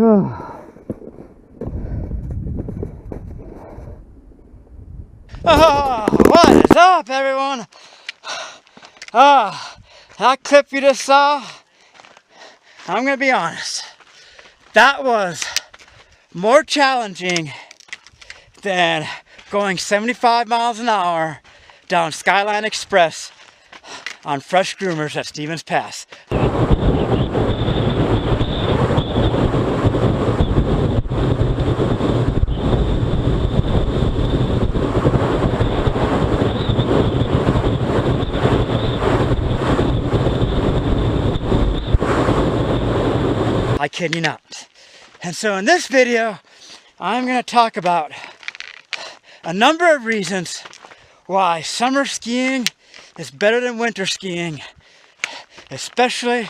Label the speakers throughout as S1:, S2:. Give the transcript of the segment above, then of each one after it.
S1: Oh, what is up, everyone? That clip you just saw, I'm gonna be honest, that was more challenging than going 75 miles an hour down Skyline Express on fresh groomers at Stevens Pass. I kid you not. And so in this video, I'm going to talk about a number of reasons why summer skiing is better than winter skiing, especially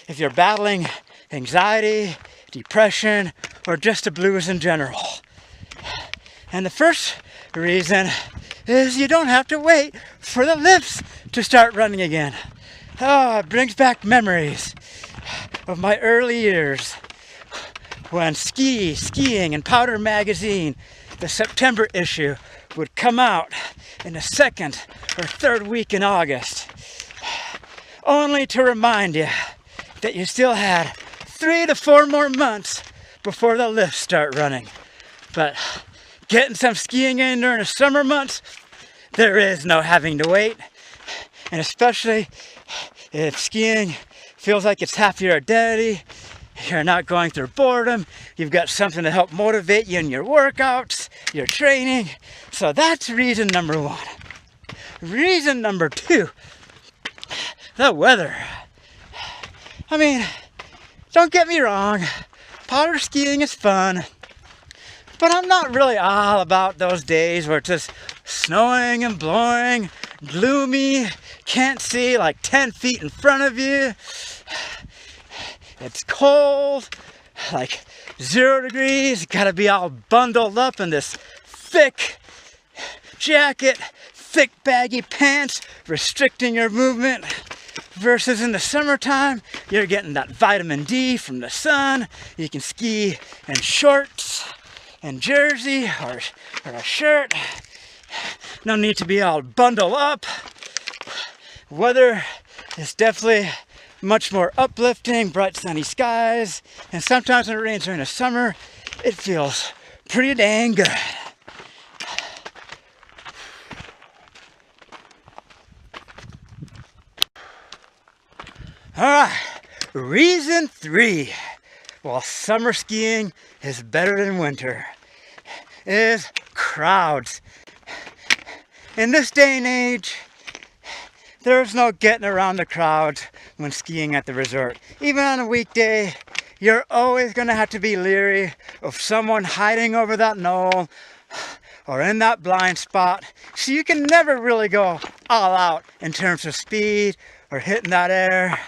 S1: if you're battling anxiety, depression, or just the blues in general. And the first reason is you don't have to wait for the lifts to start running again. Oh, it brings back memories of my early years when Skiing and Powder magazine, the September issue, would come out in the second or third week in August, only to remind you that you still had 3 to 4 more months before the lifts start running. But getting some skiing in during the summer months, there is no having to wait. And especially if skiing feels like it's half your identity, you're not going through boredom, you've got something to help motivate you in your workouts, your training. So that's reason number one. Reason number two, the weather. I mean, don't get me wrong, powder skiing is fun, but I'm not really all about those days where it's just snowing and blowing, gloomy, can't see like 10 feet in front of you. It's cold, like 0 degrees. You gotta be all bundled up in this thick jacket, thick baggy pants, restricting your movement. Versus in the summertime, you're getting that vitamin D from the sun. You can ski in shorts and jersey or a shirt. No need to be all bundled up. Weather is definitely much more uplifting, bright sunny skies, and sometimes when it rains during the summer, it feels pretty dang good. Alright, reason 3, while summer skiing is better than winter, is crowds. In this day and age, there's no getting around the crowds when skiing at the resort. Even on a weekday, you're always going to have to be leery of someone hiding over that knoll or in that blind spot. So you can never really go all out in terms of speed or hitting that air.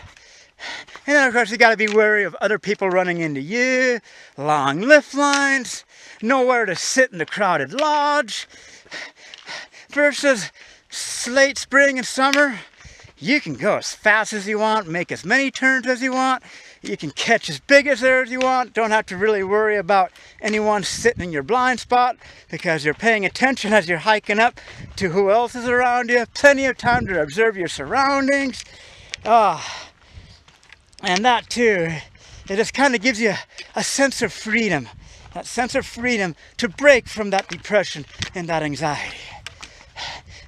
S1: And then of course you got to be wary of other people running into you, long lift lines, nowhere to sit in the crowded lodge. Versus late spring and summer, you can go as fast as you want, make as many turns as you want, you can catch as big as there as you want, don't have to really worry about anyone sitting in your blind spot because you're paying attention as you're hiking up to who else is around you, plenty of time to observe your surroundings. And that too, it just kind of gives you a sense of freedom, that sense of freedom to break from that depression and that anxiety.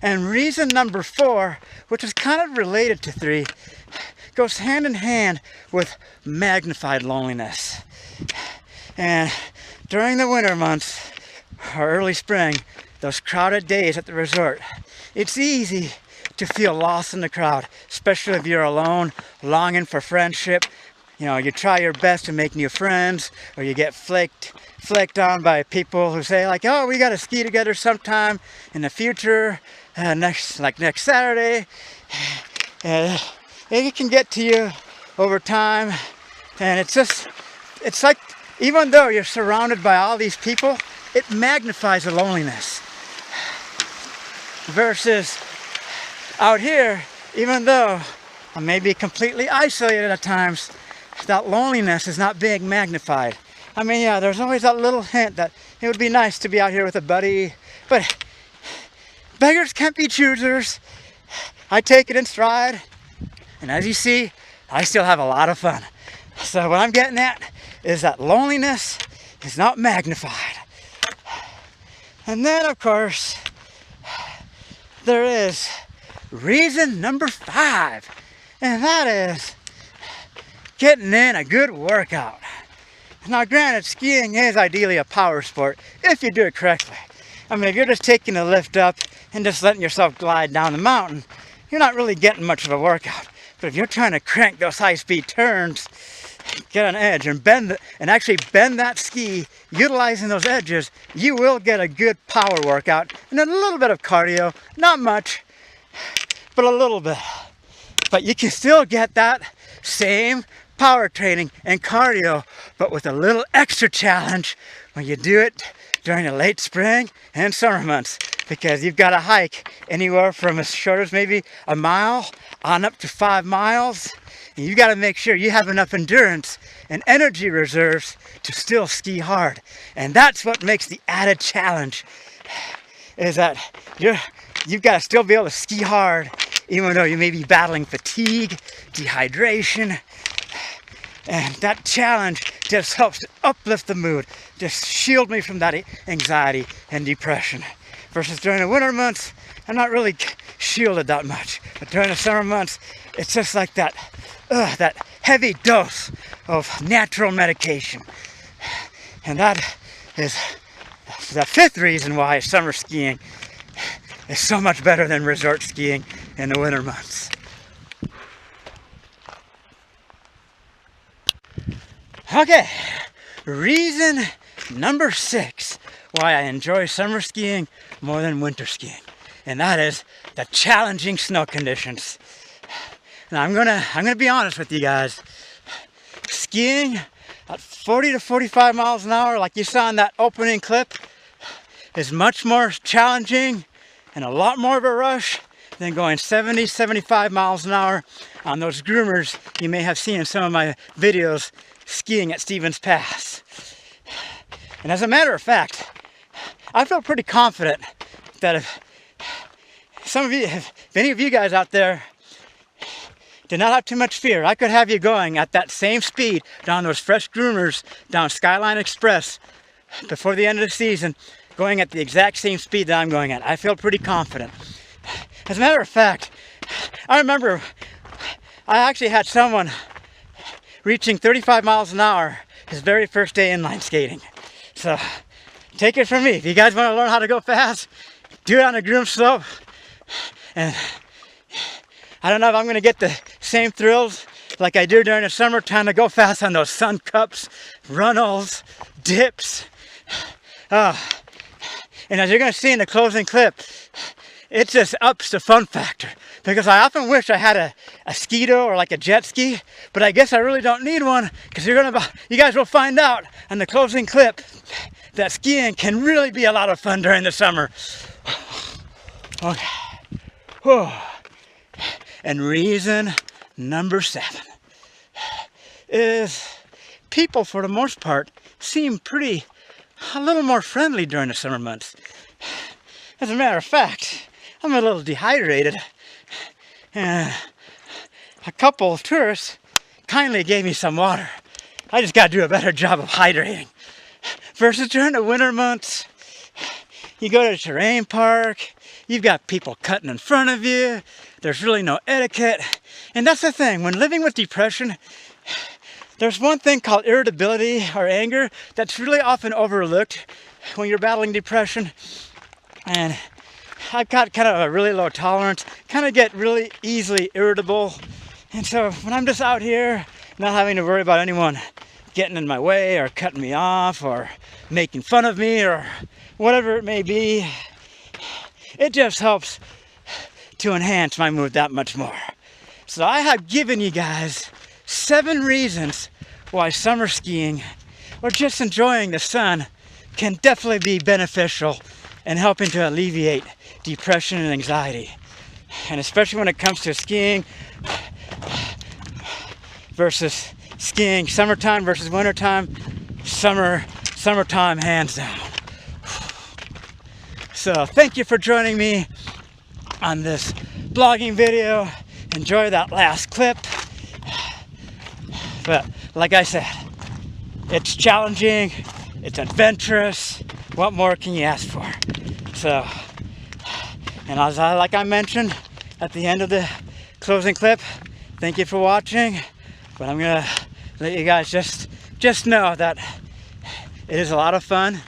S1: And reason number 4, which is kind of related to 3, goes hand in hand with magnified loneliness. And during the winter months, or early spring, those crowded days at the resort, it's easy to feel lost in the crowd, especially if you're alone, longing for friendship. You know, you try your best to make new friends, or you get flaked on by people who say like, oh, we got to ski together sometime in the future, next Saturday. It can get to you over time, and it's like, even though you're surrounded by all these people, it magnifies the loneliness. Versus out here, even though I may be completely isolated at times, that loneliness is not being magnified. I mean, yeah, there's always that little hint that it would be nice to be out here with a buddy, but beggars can't be choosers. I take it in stride, and as you see, I still have a lot of fun. So what I'm getting at is that loneliness is not magnified. And then, of course, there is reason number 5, and that is getting in a good workout. Now, granted, skiing is ideally a power sport if you do it correctly. I mean, if you're just taking a lift up and just letting yourself glide down the mountain, you're not really getting much of a workout. But if you're trying to crank those high-speed turns, get on edge and actually bend that ski, utilizing those edges, you will get a good power workout and a little bit of cardio. Not much, but a little bit. But you can still get that same power training and cardio, but with a little extra challenge when you do it during the late spring and summer months, because you've got to hike anywhere from as short as maybe a mile on up to 5 miles. And you got to make sure you have enough endurance and energy reserves to still ski hard. And that's what makes the added challenge, is that you've got to still be able to ski hard even though you may be battling fatigue, dehydration. And that challenge just helps to uplift the mood, just shield me from that anxiety and depression. Versus during the winter months, I'm not really shielded that much. But during the summer months, it's just like that heavy dose of natural medication. And that is the 5th reason why summer skiing is so much better than resort skiing in the winter months. Okay, reason number 6 why I enjoy summer skiing more than winter skiing, and that is the challenging snow conditions. Now I'm gonna be honest with you guys. Skiing at 40 to 45 miles an hour, like you saw in that opening clip, is much more challenging and a lot more of a rush than going 70, 75 miles an hour on those groomers you may have seen in some of my videos skiing at Stevens Pass. And as a matter of fact, I feel pretty confident that if any of you guys out there did not have too much fear, I could have you going at that same speed down those fresh groomers down Skyline Express before the end of the season, going at the exact same speed that I'm going at. I feel pretty confident. As a matter of fact, I remember I actually had someone reaching 35 miles an hour his very first day inline skating. So take it from me. If you guys want to learn how to go fast, do it on a groom slope. And I don't know if I'm going to get the same thrills like I do during the summer, trying to go fast on those sun cups, runnels, dips. And as you're going to see in the closing clip, it just ups the fun factor, because I often wish I had a Ski-Doo or like a jet ski, but I guess I really don't need one, because you guys will find out in the closing clip that skiing can really be a lot of fun during the summer. Okay. And reason number 7 is people, for the most part, seem a little more friendly during the summer months. As a matter of fact, I'm a little dehydrated, and a couple of tourists kindly gave me some water. I just got to do a better job of hydrating. Versus during the winter months, you go to a terrain park, you've got people cutting in front of you, there's really no etiquette. And that's the thing, when living with depression, there's one thing called irritability or anger that's really often overlooked when you're battling depression. And I've got kind of a really low tolerance, kind of get really easily irritable. And so when I'm just out here, not having to worry about anyone getting in my way or cutting me off or making fun of me or whatever it may be, it just helps to enhance my mood that much more. So I have given you guys 7 reasons why summer skiing or just enjoying the sun can definitely be beneficial in helping to alleviate depression and anxiety. And especially when it comes to skiing versus skiing, summertime versus wintertime, summertime hands down. So thank you for joining me on this blogging video. Enjoy that last clip. But like I said, it's challenging, it's adventurous. What more can you ask for? So, and like I mentioned at the end of the closing clip, thank you for watching. But I'm gonna let you guys just know that it is a lot of fun,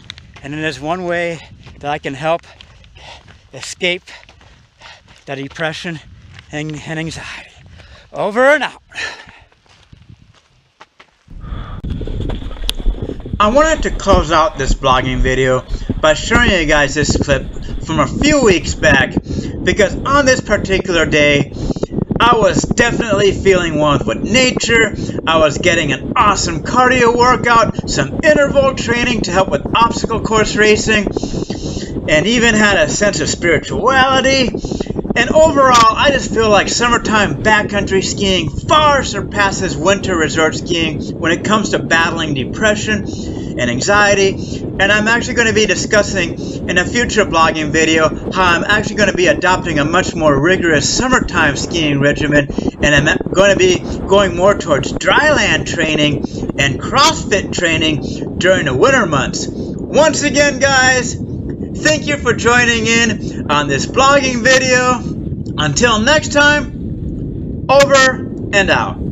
S1: and it is one way that I can help escape that depression and anxiety. Over and out. I wanted to close out this blogging video by showing you guys this clip from a few weeks back, because on this particular day I was definitely feeling one with nature. I was getting an awesome cardio workout, some interval training to help with obstacle course racing, and even had a sense of spirituality. And overall, I just feel like summertime backcountry skiing far surpasses winter resort skiing when it comes to battling depression and anxiety. And I'm actually going to be discussing in a future blogging video how I'm actually going to be adopting a much more rigorous summertime skiing regimen, and I'm going to be going more towards dryland training and CrossFit training during the winter months. Once again, guys, thank you for joining in on this blogging video. Until next time, over and out.